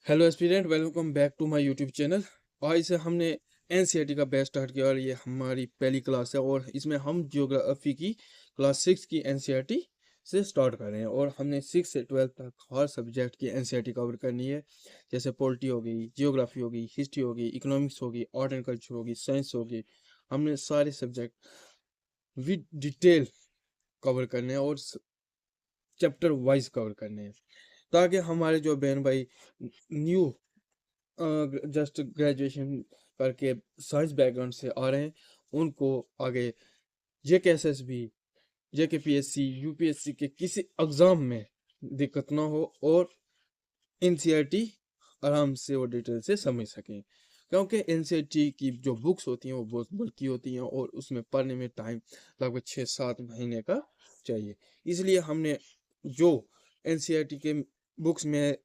Hello aspirant, welcome back to my YouTube channel. आज से हमने एनसीईआरटी का बैच स्टार्ट किया और ये हमारी पहली क्लास है और इसमें हम ज्योग्राफी की क्लास 6 की एनसीईआरटी से स्टार्ट कर रहे हैं और हमने 6 से 12 तक हर सब्जेक्ट की एनसीईआरटी कवर करनी है। जैसे पॉलिटी हो गई, जियोग्राफी हो गई, हिस्ट्री हो गई, इकोनॉमिक्स हो गई, आर्ट एंड कल्चर हो गई, साइंस हो गई। हमने सारे सब्जेक्ट विद डिटेल कवर करने हैं और चैप्टर वाइज कवर करने हैं, ताकि हमारे जो बहन भाई न्यू जस्ट ग्रेजुएशन करके साइंस बैकग्राउंड से आ रहे हैं उनको आगे जेकेएसएसबी, जेकेपीएससी, यूपीएससी के किसी एग्जाम में दिक्कत ना हो और एनसीईआरटी आराम से और डिटेल से समझ सकें। क्योंकि एनसीईआरटी की जो बुक्स होती हैं वो बहुत बल्कि होती हैं और उसमें पढ़ने में टाइम लगभग 6-7 महीने का चाहिए। इसलिए हमने जो एनसीईआरटी के बुक्स में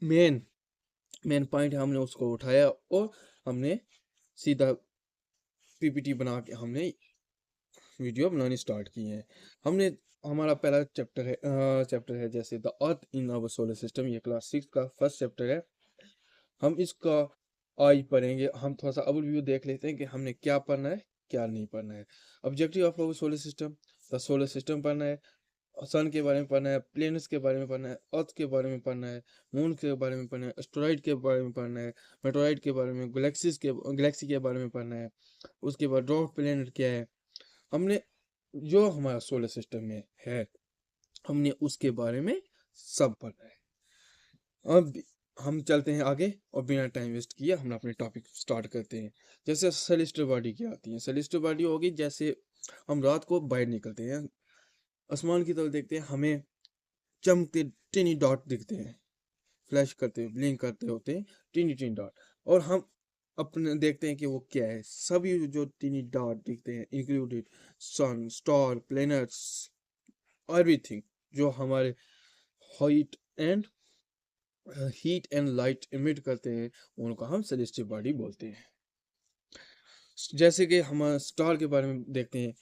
मेन मेन पॉइंट है हमने उसको उठाया और हमने सीधा पीपीटी बना के हमने वीडियो बनानी स्टार्ट की है। हमने हमारा पहला चैप्टर है जैसे the earth in our solar system. ये क्लास 6 का फर्स्ट चैप्टर है। हम इसका आज पढ़ेंगे। हम थोड़ा सा ओवरव्यू देख लेते हैं कि हमने क्या पढ़ना है, क्या नहीं पढ़ना है। Objective of our solar system, the solar system पढ़ना है, सन के बारे में पढ़ना है, प्लैनेट्स के बारे में पढ़ना है, अर्थ के बारे में पढ़ना है, मून के बारे में पढ़ना है, एस्टेरॉइड के बारे में पढ़ना है, मेटेरॉइड के बारे में, गैलेक्सी के बारे में पढ़ना है। उसके बाद ड्वार्फ प्लैनेट क्या है, हमने जो हमारा सोलर सिस्टम में है हमने उसके बारे में सब पढ़ना है। अब हम चलते हैं आगे और बिना टाइम वेस्ट किए हम अपने टॉपिक स्टार्ट करते हैं। जैसे सेलेस्टियल बॉडी क्या आती है। सेलेस्टियल बॉडी होगी जैसे हम रात को बाहर निकलते हैं, आसमान की तरफ देखते हैं, हमें चमकते टिनी डॉट दिखते हैं, फ्लैश करते हुए, ब्लिंक करते होते हैं टिनी टिनी डॉट। और हम अपने देखते हैं कि वो क्या है। सभी जो टिनी डॉट दिखते हैं इंक्लूडेड सन, स्टार, प्लैनेट्स, एवरीथिंग जो हमारे हीट एंड लाइट इमिट करते हैं उनको हम सेलेस्टियल बॉडी बोलते हैं। जैसे कि हम स्टार के बारे में देखते हैं,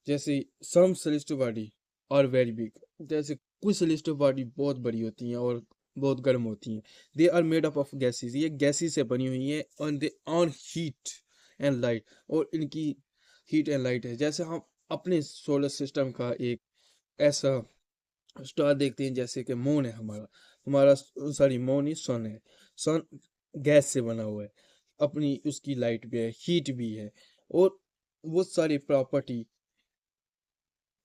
जैसे some celestial body are very big. जैसे कुछ सेलेस्टियल बॉडी बहुत बड़ी होती हैं और बहुत गर्म होती हैं। They are made up of gases, ये गैसेस से बनी हुई हैं और they on heat and light, और इनकी हीट एंड लाइट है। जैसे हम अपने सोलर सिस्टम का एक ऐसा स्टार देखते हैं जैसे कि मून है हमारा हमारा सॉरी मून ही सन है। सन गैस से बना हुआ है, अपनी उसकी लाइट भी है, हीट भी है, और वो सारी प्रॉपर्टी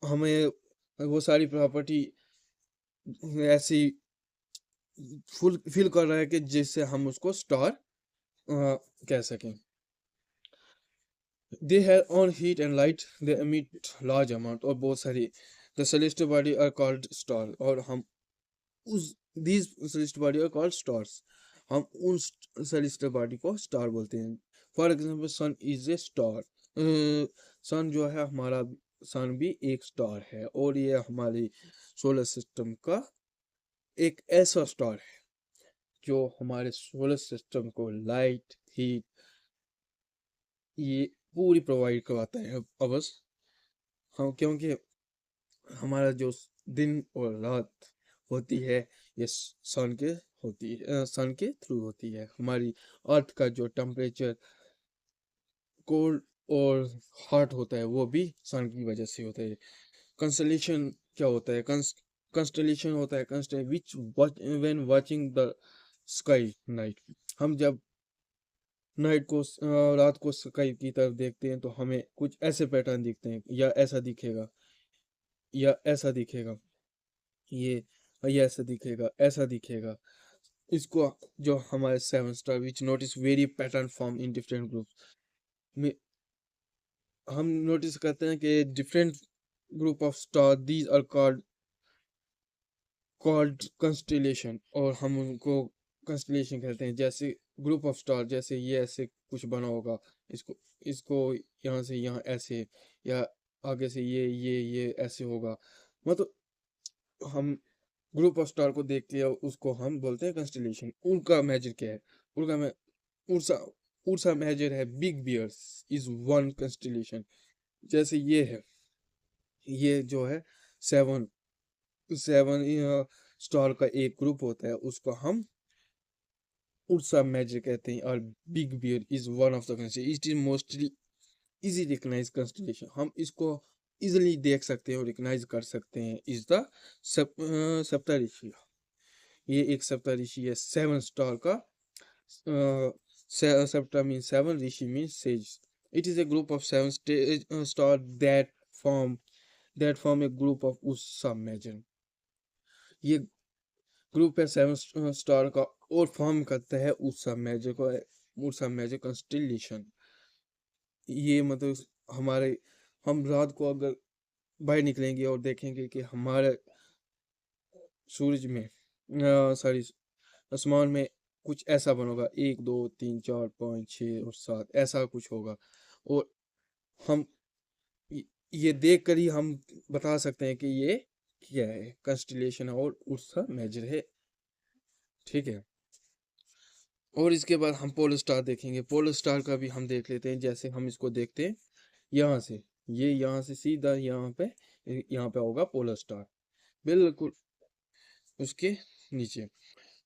हमें वो सारी प्रॉपर्टी ऐसी फुल फील कर रहा है कि जिससे हम उसको स्टार कह सकें। They have on heat and light, they emit large amount, और बहुत सारी the celestial body are called star, और हम उस these celestial body are called stars। हम उन celestial body को स्टार बोलते हैं। For example sun is a star. Sun जो है हमारा, सन भी एक स्टार है और ये हमारी सोलर सिस्टम का एक ऐसा स्टार है जो हमारे सोलर सिस्टम को लाइट, हीट, ये पूरी प्रोवाइड करवाता है अवश्य। हम क्योंकि हमारा जो दिन और रात होती है ये सन के सन के थ्रू होती है। हमारी अर्थ का जो टेम्परेचर कोल्ड और हॉट होता है वो भी सन की वजह से होता है। कंस्टलेशन क्या होता है, कंस्टलेशन होता है विच when watching the sky night. हम जब नाइट को रात को स्काई की तरफ देखते हैं तो हमें कुछ ऐसे पैटर्न दिखते हैं, या ऐसा दिखेगा, या ऐसा दिखेगा, ये ये ऐसा दिखेगा, ऐसा दिखेगा। इसको जो हमारे 7 star which notice very pattern form in different groups में हम नोटिस करते हैं कि different group of star these are called constellation, और हम उनको कंस्टेलेशन कहते हैं। जैसे ग्रुप ऑफ स्टार, जैसे ये ऐसे कुछ बना होगा, इसको इसको यहाँ से यहाँ ऐसे, या आगे से ये ऐसे होगा। मतलब हम ग्रुप ऑफ स्टार को देख लिया, उसको हम बोलते हैं कंस्टेलेशन। उनका मेजर क्या है, उनका मैं उर्सा उर्सा मेजर है बिग बियर्स इज वन कंस्टेलेशन। जैसे ये है, ये जो है सेवन सेवन स्टार का एक ग्रुप होता है, उसको हम उर्सा मेजर कहते हैं, और big bear is one of the constellation, it is mostly easy recognise constellation, हम इसको इजीली देख सकते हैं और रिकग्नाइज कर सकते हैं, इज द सप्तऋषि। ये एक सप्तऋषि है, 7 स्टार का, सप्ता mean 7, Rishi mean says. It is a group of 7 star form that form a group of Ursa Major। ये ग्रुप है 7 स्टार का और फॉर्म करता है उर्सा मेजर को, उर्सा मेजर कंस्टेलेशन। ये मतलब हमारे, हम रात को अगर बाहर निकलेंगे और देखेंगे कि हमारे सूरज में, सॉरी, आसमान में कुछ ऐसा बनोगा, 1 2 3 4 5 6 और 7 ऐसा कुछ होगा, और हम ये देख कर ही हम बता सकते हैं कि ये क्या है, कंस्टेलेशन है और उर्सा मेजर है, ठीक है। और इसके बाद हम पोलर स्टार देखेंगे, पोलर स्टार का भी हम देख लेते हैं। जैसे हम इसको देखते हैं यहाँ से, ये यहाँ से सीधा यहाँ पे होगा पोलर स्टार, बिल्कुल उसके नीचे।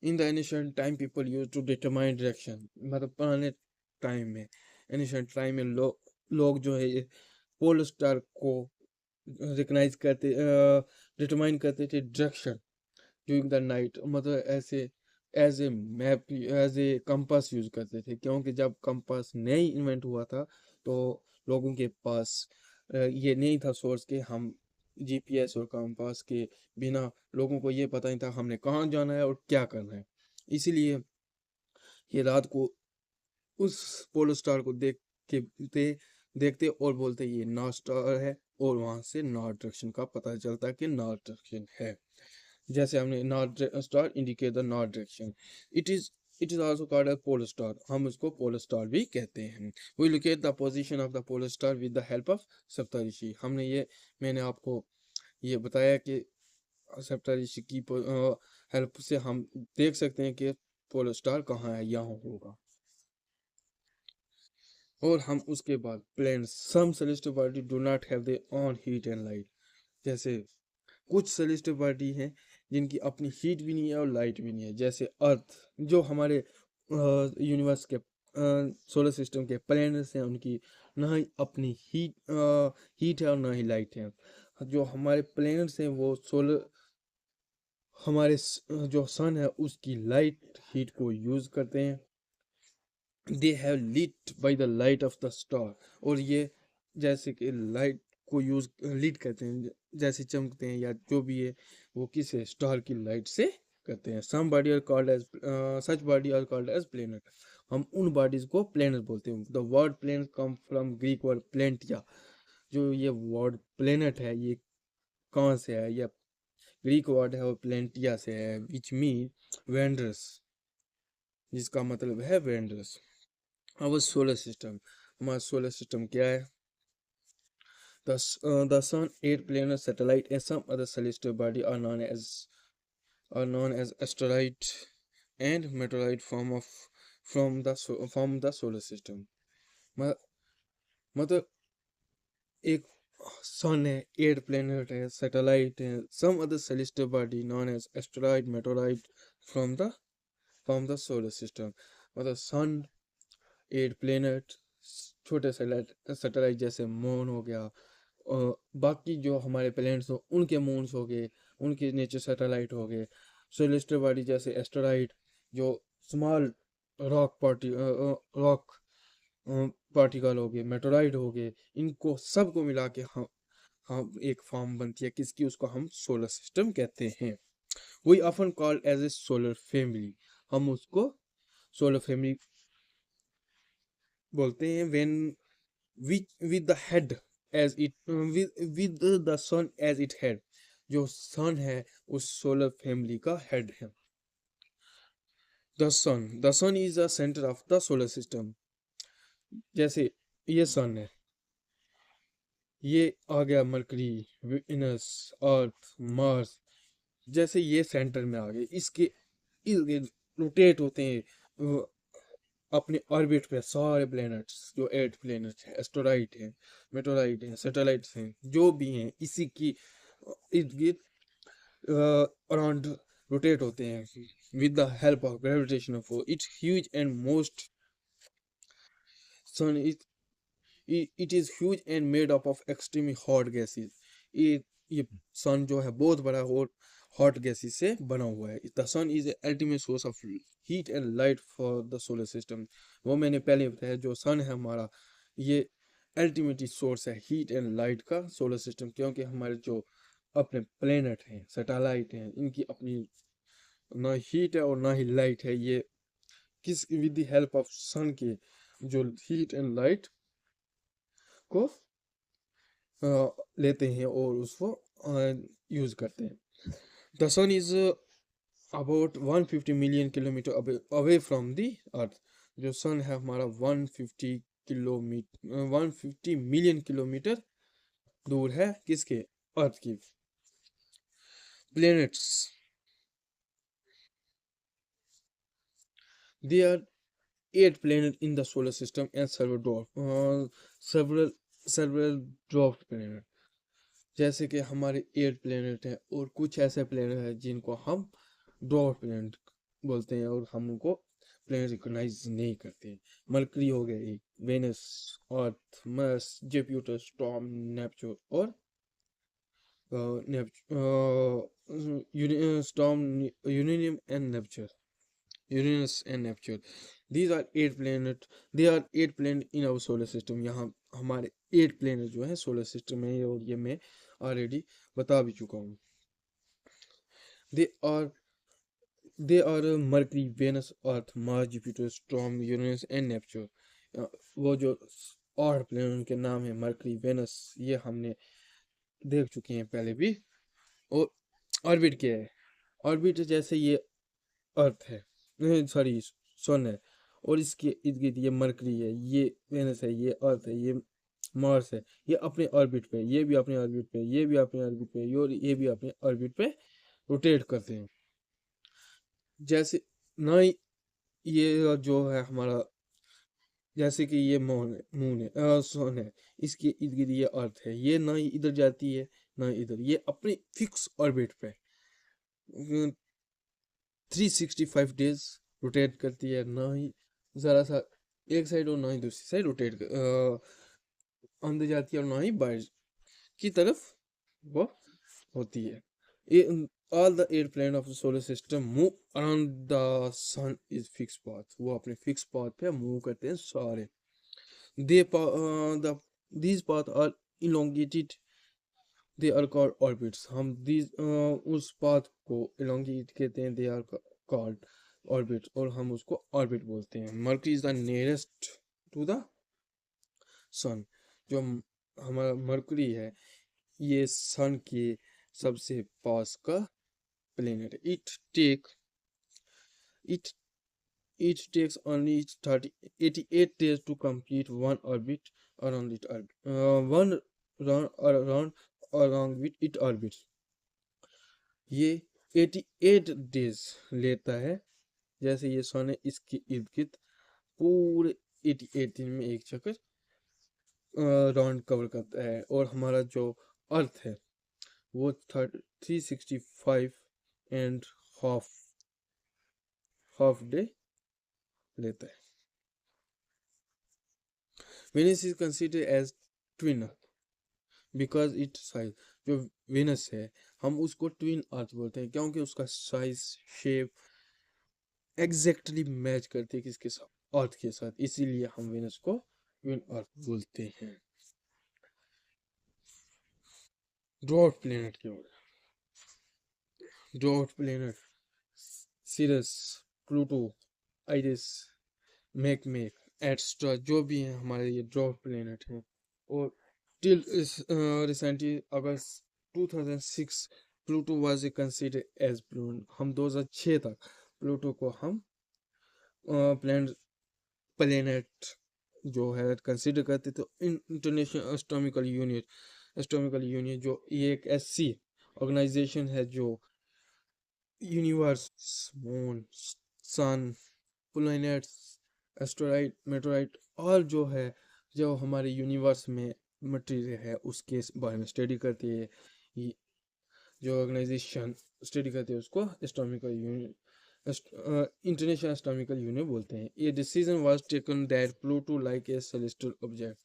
In the ancient time people use to determine direction, मतलब पुराने टाइम में, एनिशियंट टाइम में लोग जो है ये पोलर स्टार को रिकग्नाइज करते, डिटरमाइन करते थे डायरेक्शन ड्यूरिंग द नाइट, मतलब ऐसे as a map, as a compass use करते थे, क्योंकि जब कंपास नहीं इन्वेंट हुआ था तो लोगों के पास ये नहीं था सोर्स के, हम जीपीएस और कंपास के बिना लोगों को ये पता नहीं था हमने कहाँ जाना है और क्या करना है। इसीलिए ये रात को उस पोलर स्टार को देखते और बोलते ये नॉर्थ स्टार है, और वहां से नॉर्थ डायरेक्शन का पता चलता है कि नॉर्थ डायरेक्शन है। जैसे हमने north star indicate the north direction, it is it is also called as polar star, हम उसको पोलर स्टार भी कहते हैं। We locate the position of the polar star with the help of Saptarishi, मैंने आपको ये बताया कि सप्तऋषि की हेल्प से हम देख सकते हैं कि पोलर स्टार कहाँ है, यहाँ होगा। और हम उसके बाद planets, some celestial body do not have their own heat and light, जैसे कुछ सेलेस्टियल बॉडी हैं जिनकी अपनी हीट भी नहीं है और लाइट भी नहीं है, जैसे अर्थ, जो हमारे यूनिवर्स के सोलर सिस्टम के प्लैनेट्स हैं, उनकी ना ही अपनी हीट है और ना ही लाइट है। जो हमारे प्लैनेट्स हैं वो जो सन है उसकी लाइट हीट को यूज करते हैं, they have lit by the light of the star, और ये जैसे कि लाइट को यूज लीड करते हैं, जैसे चमकते हैं या जो भी है वो किस स्टार की लाइट से करते हैं। Some body are called as such body are called as planet, हम उन बॉडीज को प्लेनेट बोलते हैं। The word planet come from Greek word planetia, जो ये वर्ड प्लेनेट है ये कहाँ से है, ये ग्रीक वर्ड है और प्लेंटिया से है, विच मीन वेंडरस, जिसका मतलब है वेंडरस। आवर सोलर सिस्टम, हमारा सोलर सिस्टम क्या है? The sun, 8 planet satellite, and some other celestial body are known as asteroid and meteorite from the solar system। म- मतलब एक सन है, 8 planet है, सैटेलाइट है, some other celestial body known as asteroid, meteorite from the solar system। मतलब सन, 8 planet, छोटे satellite जैसे moon हो गया, और बाकी जो हमारे प्लैनेट्स हो उनके मून्स हो गए, उनके नेचर सैटेलाइट हो गए, सेलेस्टियल बॉडी जैसे एस्टेरॉइड, जो स्मॉल रॉक पार्टिकल हो गए, मेटोराइड हो गए, इनको सबको मिला के हम एक फॉर्म बनती है किसकी, उसको हम सोलर सिस्टम कहते हैं। We often called as a solar family, हम उसको सोलर फैमिली बोलते हैं। When with the head as it with the sun as its head, जो सन है उस सोलर फैमिली का हेड है। The sun is the centre of the solar system, जैसे ये सन है, ये आ गया मरकरी, विनस, अर्थ, मार्स, जैसे ये सेंटर में आ गए, इसके रोटेट होते हैं अपने ऑर्बिट पे सारे प्लैनेट्स, जो 8 प्लैनेट है, एस्टेरॉइड है, मेटोराइड है, सैटेलाइट्स हैं, जो भी हैं, इसी की इर्द गिर्द अराउंड रोटेट होते हैं with the help of gravitational force. It's huge and most sun it is huge and made up of extremely hot gases. ये सन जो है बहुत बड़ा और हॉट गैसेस से बना हुआ है। The sun is ultimate source of heat and light for the solar system. वो मैंने पहले बताया, जो सन है हमारा, ये अल्टीमेट सोर्स है हीट एंड लाइट का सोलर सिस्टम, क्योंकि हमारे जो अपने प्लेनेट हैं, सैटेलाइट हैं, इनकी अपनी ना हीट है और ना ही लाइट है। ये किस विद द हेल्प ऑफ सन के जो हीट एंड लाइट को लेते हैं और उसको यूज करते हैं। The sun is about 150 million kilometre away from the earth. जो सन है हमारा 150 मिलियन किलोमीटर दूर है किसके, अर्थ की। Planets, they are 8 planet in the solar system and several dwarf planet। जैसे कि हमारे 8 planet हैं और कुछ ऐसे planet हैं जिनको हम dwarf planet बोलते हैं और हम उनको planet रिकॉग्नाइज नहीं करते। मरकरी हो गया एक, वेनस, अर्थ, मार्स, जुपिटर, स्टॉर्म, नेपच्यून और storm, uranium and Neptune, Uranus and Neptune. These are 8 planet. They are 8 planet in our solar system। यहाँ हमारे 8 planet जो है सोलर सिस्टम में, और ये मैं ऑलरेडी बता भी चुका हूँ। They are they are Mercury, Venus, Earth, Mars, Jupiter, Storm, Uranus and Neptune। वो जो और प्लेनेट उनके नाम है मरकरी, वेनस, ये हमने देख चुके हैं पहले भी। और ऑर्बिट क्या है? ऑर्बिट जैसे ये अर्थ है, सॉरी सन है, और इसके इर्द गिर्द ये मरकरी है, ये वेनस है, ये अर्थ है, ये मार्स है। ये अपने ऑर्बिट पे, ये भी अपने ऑर्बिट पे, ये भी अपने ऑर्बिट पे, और ये भी अपने ऑर्बिट पे रोटेट करते हैं। जैसे ना ही ये जो है हमारा, जैसे कि ये मून है, सन है, इसके इर्द गिर्द ये अर्थ है, ये ना ही इधर जाती है ना इधर, ये अपने फिक्स ऑर्बिट पे 365 डेज रोटेट करती है। ना ही ज़रा सा एक साइड और ना ही दूसरी साइड रोटेट अंदर जाती है और ना ही बाहर की तरफ वो होती है। All the 8 planet of the solar system move around the sun is fix path. वो अपने फिक्स पाथ पे मूव करते हैं सारे। They the these path are elongated, they are called orbits. हम दीज उस पाथ को इलोंगेट कहते हैं, दे आर कॉल्ड ऑर्बिट, और हम उसको ऑर्बिट बोलते हैं। Mercury is the nearest to the sun. जो हमारा मर्करी है, ये सन के सबसे पास का प्लेनेट है। It it takes only 88 days to complete one orbit around it one around with it orbits। ये 88 डेज लेता है। जैसे ये सन है, इसके इर्द गिर्द पूरे 88 दिन में एक चक्कर राउंड कवर करता है। और हमारा जो अर्थ है वो 365 एंड हाफ हाफ डे लेता है। Venus is considered as twin because it size. जो वेनस है हम उसको ट्विन अर्थ बोलते हैं, क्योंकि उसका साइज शेप एग्जैक्टली मैच करती है किसके साथ, अर्थ के साथ, इसीलिए हम वेनस को ट्विन अर्थ बोलते हैं। ड्वार्फ प्लेनेट की ओर, dwarf planet Ceres, Pluto, Eris, Makemake extra, जो भी हैं हमारे ये ड्वार्फ प्लेनेट हैं। और till recently August 2006 Pluto was considered as प्लून। हम 2006 तक प्लूटो को हम प्लेनेट जो है कंसिडर करते थे। इंटरनेशनल एस्ट्रोनॉमिकल यूनियन जो ये एक ऐसी ऑर्गेनाइजेशन है जो यूनिवर्स, मून, सन, प्लैनेट्स, एस्ट्रॉइड, मेटेराइट और जो है जो हमारे यूनिवर्स में मटेरियल है उसके बारे में स्टडी करती है। जो ऑर्गेनाइजेशन स्टडी करते हैं उसको astronomical unit, international astronomical unit बोलते हैं। ये decision was taken that Pluto like a celestial object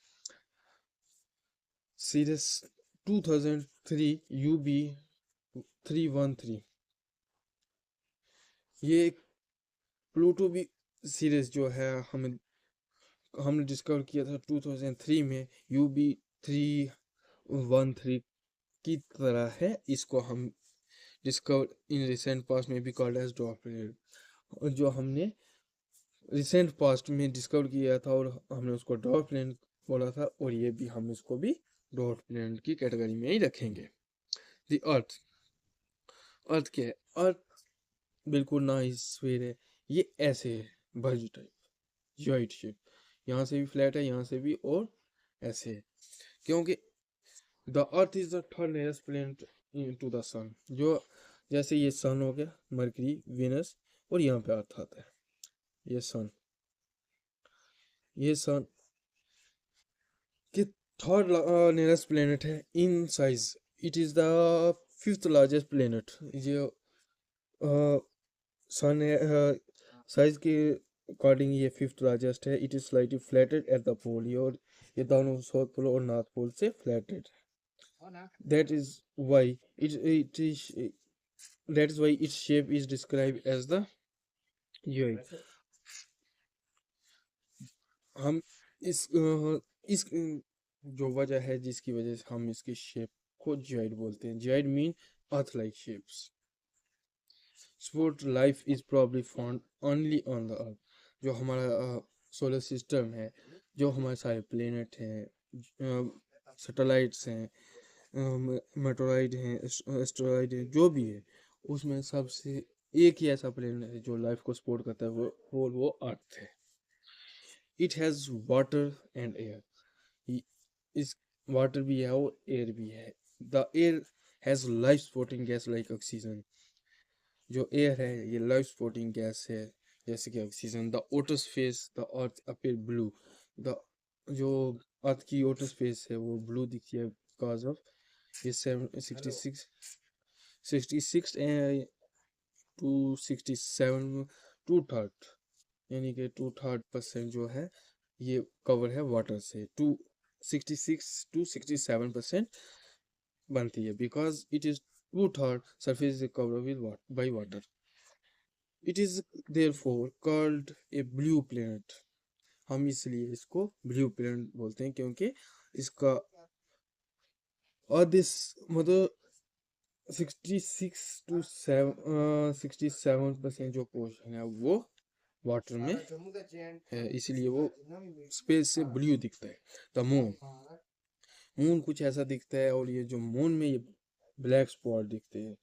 series 2003 UB 313। ये प्लूटो भी सीरीज जो है हमने डिस्कवर किया था 2003 में UB 313 की तरह है। इसको हम डिस्कवर इन रिसेंट पास्ट में भी कॉल्ड एज डॉट प्लेनेट, जो हमने रिसेंट पास्ट में डिस्कवर किया था और हमने उसको डॉट प्लेनेट बोला था, और ये भी हम इसको भी डॉट प्लेनेट की कैटेगरी में ही रखेंगे। द अर्थ, अर्थ क्या है? अर्थ बिल्कुल ना ही स्फीयर है, ये ऐसे है भज टाइप, जॉइंट शेप, यहाँ से भी फ्लैट है, यहाँ से भी, और ऐसे है, क्योंकि the earth is the third nearest planet to the sun. जो जैसे ये सन हो गया, मरकरी, वेनस, और यहाँ पे अर्थ आता है। ये सन के थर्ड नियरेस्ट प्लेनेट है in size. It is the fifth largest planet. जो सन है साइज के अकॉर्डिंग ये फिफ्थ लार्जेस्ट है। It is slightly flatted at the pole, और ये दोनों साउथ पोल और नॉर्थ पोल से flatted. That is why its shape is described as the geoid। हम इस जो वजह है जिसकी वजह से हम इसकी शेप को जियोइड बोलते हैं। Geoid mean earth like shapes. Sport life is probably found only on the earth. जो हमारा सोलर सिस्टम है, जो हमारे सारे प्लेनेट हैं, सैटेलाइट्स हैं, मेटोराइड हैं, एस्टेरॉइड हैं, जो भी है, उसमें सबसे एक ही ऐसा प्लेनेट है जो लाइफ को सपोर्ट करता है, वो अर्थ है। It has water and air. इस वाटर भी है और एयर भी है। The air has life supporting gas like oxygen. जो एयर है ये लाइफ सपोर्टिंग गैस है जैसे कि oxygen. The outer space the earth appear blue. The जो अर्थ की ओटर स्पेस है वो ब्लू दिखती है बिकॉज ऑफ ये 66 टू 67 2/3, यानी कि 2/3% जो है ये कवर है वाटर से। 66 to 67% बनती है because it is 2/3 surface is covered with by water. It is therefore called a blue planet। हम इसलिए इसको ब्लू प्लेनेट बोलते हैं क्योंकि इसका अर्थ मतलब 66 to 67% जो पोर्शन है वो वाटर में है, इसलिए वो स्पेस से ब्लू दिखता है। द मून कुछ ऐसा दिखता है, और ये जो मून में ये ब्लैक स्पॉट दिखते हैं,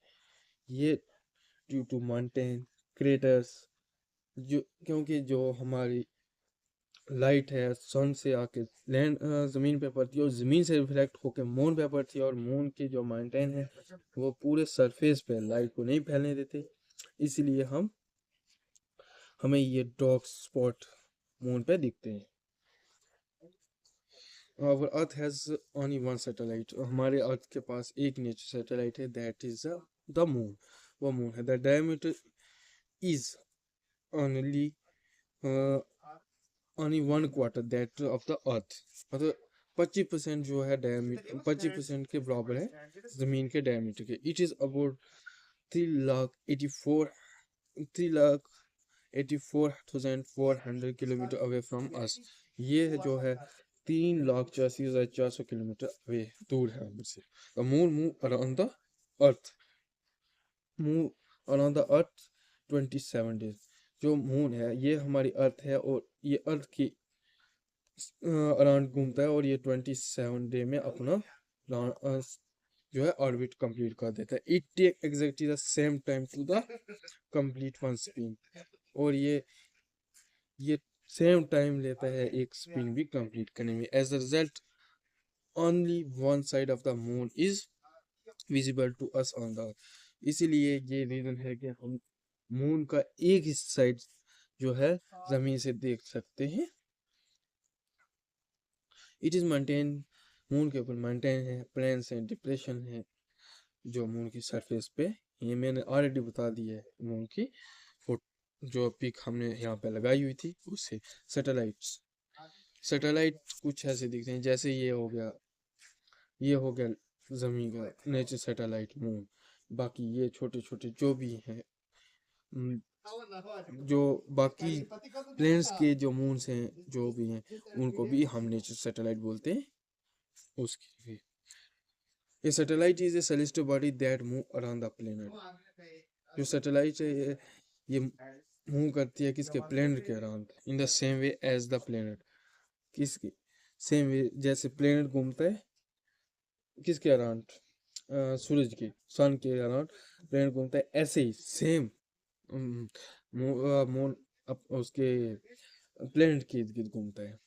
ये ड्यू टू माउंटेन क्रेटर्स, जो क्योंकि जो हमारी लाइट है सन से आके लैंड ज़मीन पे पड़ती है, और ज़मीन से रिफ्लेक्ट होकर मून पे पड़ती है, और मून के जो माउंटेन है वो पूरे सरफेस पे लाइट को नहीं फैलने देते, इसलिए हमें ये डार्क स्पॉट मून पे दिखते हैं। Our Earth has only one satellite। हमारे अर्थ के पास एक नेचर सैटेलाइट है, दैट इज द मून। वो मून है। The diameter is only only 1/4 that of the earth. मतलब 25% जो है डायमीटर, 25% के बराबर है जमीन के डायमीटर के। It is about 3,84,400 kilometre away from us. ये जो है 3,84,400 किलोमीटर अवे दूर है हमसे। The moon move around the earth move around the earth 27 days. जो मून है ये हमारी अर्थ है, और ये अर्थ की अराउंड घूमता है, और ये 27 डे में अपना जो है ऑर्बिट कंप्लीट कर देता है। It take exactly the same time to the complete one spin, और ये सेम टाइम लेता है एक स्पिन भी कंप्लीट करने में। As a result only one side of the moon is visible to us on the. इसीलिए ये रीजन है कि हम मून का एक ही साइड जो है जमीन से देख सकते हैं। इट इज मेंटेन, मून के ऊपर मेंटेन है, प्लेन्स हैं, डिप्रेशन है, जो मून की सरफेस पे, ये मैंने ऑलरेडी बता दिया है मून की जो पिक हमने यहाँ पे लगाई हुई थी उससे। सैटेलाइट्स, सैटेलाइट कुछ ऐसे दिखते हैं, जैसे ये हो गया जमीन का नेचर सैटेलाइट मून। बाकी ये छोटे छोटे जो भी हैं, उम, जो बाकी प्लेन्स के जो मून्स हैं जो भी हैं, उनको भी हम नेचर सैटेलाइट बोलते हैं उसकी भी। A satellite is a celestial body that move around the planet. जो सैटेलाइट है ये मूव करती है किसके, प्लेनेट के around, in the same way as the planet. किसकी सेम वे, जैसे प्लेनेट घूमता है किसके अराउंड, सूरज के, सन के अराउंड प्लेनेट घूमता है, ऐसे ही सेम मून उसके प्लेनेट के इर्द गिर्द घूमता है।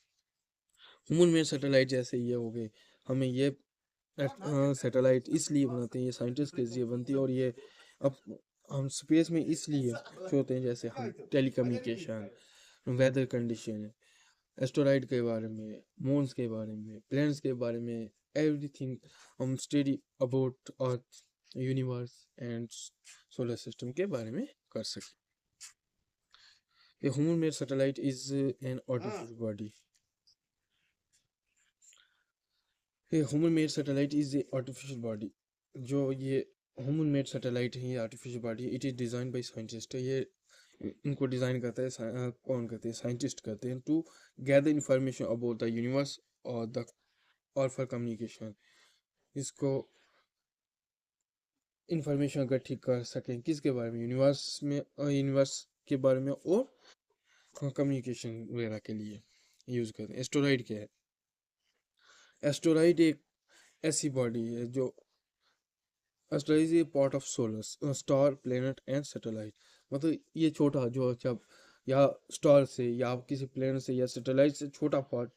मून में सैटेलाइट जैसे ये हो गए, हमें ये सैटेलाइट इसलिए बनाते हैं, ये साइंटिस्ट के जरिए बनती है, और ये अब हम स्पेस में इसलिए होते हैं, जैसे हम टेलीकम्युनिकेशन, वेदर कंडीशन, एस्टेरॉइड के बारे में, मून्स के बारे में, प्लैनेट्स के बारे में, एवरीथिंग हम study about earth, universe and solar system के बारे में कर सकें। A human made satellite is an artificial body. A human made satellite is a artificial body. जो ये ह्यूमन मेड सैटेलाइट है, ये artificial body, it is design by scientist. ये इनको डिज़ाइन करता है कौन करते हैं, साइंटिस्ट करते हैं, to gather information about the universe और फॉर कम्युनिकेशन। इसको इंफॉर्मेशन इकट्ठी कर सकें किसके बारे में, यूनिवर्स के बारे में, और कम्युनिकेशन वगैरह के लिए यूज़ करते हैं। एस्टेरॉइड क्या है, एस्टेरॉइड एक ऐसी बॉडी है जो, asteroid is a part of solar star, planet and satellite. मतलब ये छोटा जो, जब या स्टार से या किसी प्लेनेट से या सैटेलाइट से छोटा पार्ट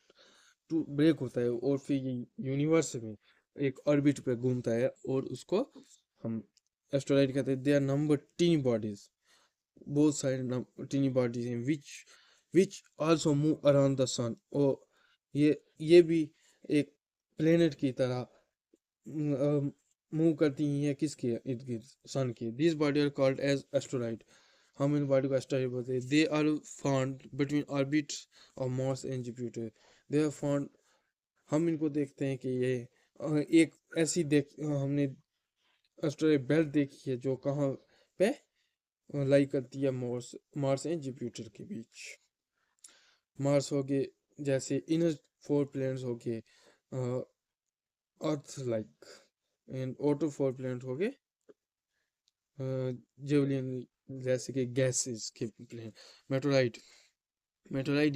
टू ब्रेक होता है, और फिर ये यूनिवर्स में एक ऑर्बिट पे घूमता है, और उसको हम एस्टेरॉइड कहते हैं। They are number tiny bodies, बहुत सारे टीनी बॉडीज हैं which also move around the sun. और ये भी एक प्लेनेट की तरह मूव करती हैं किसके इर्द गिर्द, सन के। This body are called as asteroid. हम इन बॉडी को एस्टेरॉइड बोलते हैं। They are found between orbits of Mars and Jupiter. They are found, हम इनको देखते हैं कि ये एक ऐसी हमने एस्टेरॉइड बेल्ट देखी है जो कहाँ पे लाई करती है, मार्स एंड जुपिटर के बीच। मार्स हो गए जैसे इनर 4 प्लैनेट्स हो गए earth like, and outer 4 planet हो गए जेवलियन, जैसे कि गैसेस के प्लेन। मेटोराइड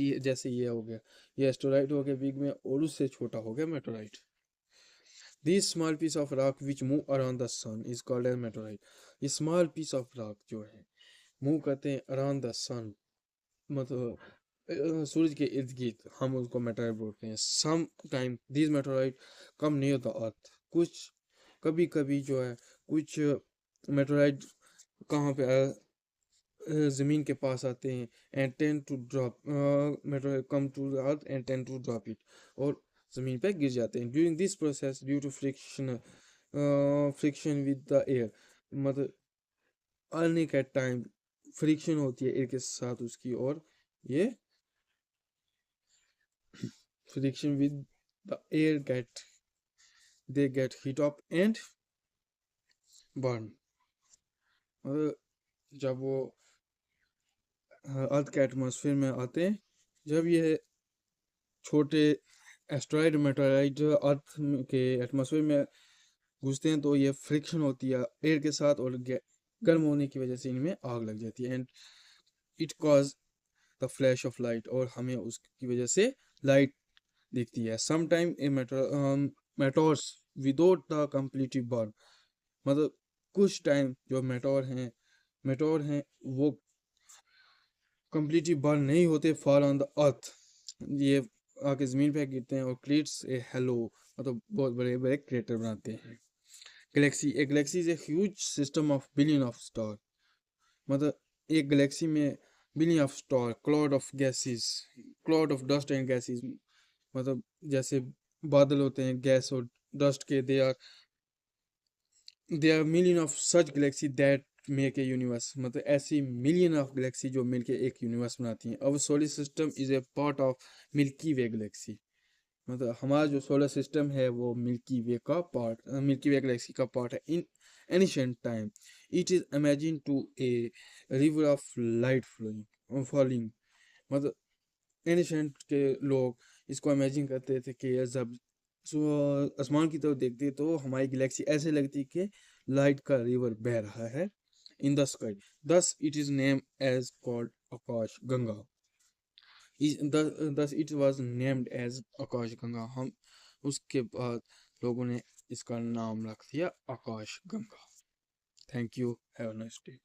ये जैसे ये हो गया, ये एस्टेरॉइड हो गया बिग में, और उससे छोटा हो गया meteoroid. This small piece of rock which move around the sun is called as meteoroid. ये स्मॉल पीस ऑफ रॉक जो है मूव करते हैं अराउंड द सन, मतलब सूरज के इर्द गिर्द, हम उसको मेटोराइड बोलते हैं। Some time this meteoroid come near the earth, कुछ कभी कभी जो है कुछ मेटोराइड कहाँ पे ज़मीन के पास आते हैं, and tend to drop meteoroid come to the earth and tend to drop it, और ज़मीन पे गिर जाते हैं। During this process due to friction with the air, मतलब आने का टाइम फ्रिक्शन होती है एयर के साथ उसकी, और ये friction with the air they get heat up and burn। मतलब जब वो अर्थ के एटमॉस्फेयर में आते हैं, जब ये छोटे एस्ट्रॉइड मेटोराइड अर्थ के एटमॉस्फेयर में घुसते हैं, तो ये फ्रिक्शन होती है एयर के साथ, और गर्म होने की वजह से इनमें आग लग जाती है, and it cause the flash of light, और हमें उसकी वजह से लाइट दिखती है। Sometime a meteors without the completely burn, मतलब कुछ टाइम जो मेटोर हैं वो कंप्लीटली बर्न नहीं होते, फॉल ऑन द अर्थ, ये आके ज़मीन पे गिरते हैं, और क्रिएट्स ए हेलो, मतलब बहुत बड़े बड़े क्रेटर बनाते हैं। A galaxy is a huge system of billion of star, मतलब एक गैलेक्सी में billion of star, cloud of dust and gases, मतलब जैसे बादल होते हैं गैस और डस्ट के, they are there are million of such galaxy that make a universe, मतलब ऐसी मिलियन ऑफ गैलेक्सी जो मिलके एक यूनिवर्स बनाती हैं। Our solar system is a part of milky Way Galaxy, मतलब हमारा जो सोलर सिस्टम है वो मिल्की वे का पार्ट, मिल्की वे गैलेक्सी का पार्ट है। In ancient time it is imagine to a river of light flowing falling, मतलब ancient के लोग इसको इमेजिन करते थे कि जब आसमान की तरफ देखते तो हमारी गैलेक्सी ऐसे लगती कि लाइट का रिवर बह रहा है in the sky, thus it is name as called Akash Ganga. thus it was named as Akash Ganga. हम उसके बाद लोगों ने इसका नाम रख दिया Akash Ganga. Thank you, have a nice day.